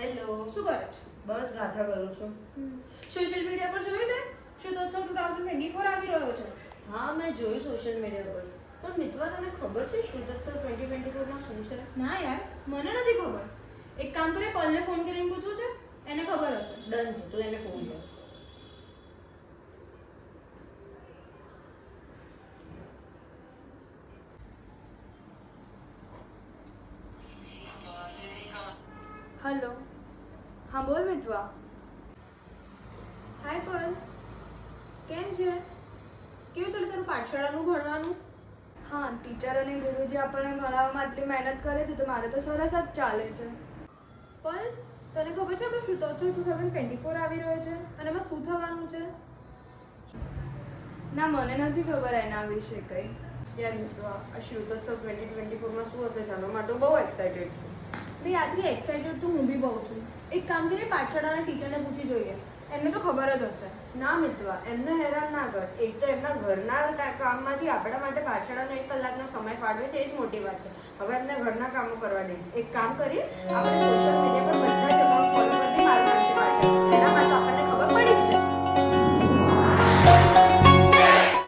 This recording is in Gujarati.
હેલો, શું કરે છે? બસ ગાથા કરું છું. સોશિયલ મીડિયા પર જોયું તે શુદ્ધોત્સવ 2024 આવી રહ્યો છે. હા, મેં જોયું સોશિયલ મીડિયા પર. પણ મિત્વા, તને ખબર છે શુદ્ધોત્સવ 2024 માં શું છે? ના યાર, મને નથી ખબર. એક કામ કરે, પલને ફોન કરીને પૂછવું છે, એને ખબર હશે. ડન છે, તું એને ફોન કર. હલો. હા બોલ મિત્વા. હાય પલ, કેમ છે? કેવું ચાલે તારું પાઠશાળાનું ભણવાનું? હા, ટીચર અને ગુરુજી આપણને ભણાવવામાં આટલી મહેનત કરે છે તો મારે તો સરસ જ ચાલે છે. પલ, તને ખબર છે આપણો શુદ્ધોત્સવ 2024 આવી રહ્યો છે અને એમાં શું થવાનું છે? ના, મને નથી ખબર એના વિશે કંઈ. યાર મિત્વા, આ શુદ્ધોત્સવ 2024 માં શું હશે જાણવા માટે બહુ એક્સાઇટેડ છું. ભાઈ આથી એક્સાઇટેડ તો હું બી બહુ છું. એક કામ કરીએ, પાઠશાળાના ટીચરને પૂછી જોઈએ, એમને તો ખબર જ હશે. ના મિત્વા, એમને હેરાન ના કર. એક તો એમના ઘરના કામમાંથી આપણા માટે પાછળનો 1 કલાકનો સમય ફાળવે છે, એ જ મોટી વાત છે. હવે એમને ઘરના કામો કરવા દે. એક કામ કરીએ, આપણે સોશિયલ મીડિયા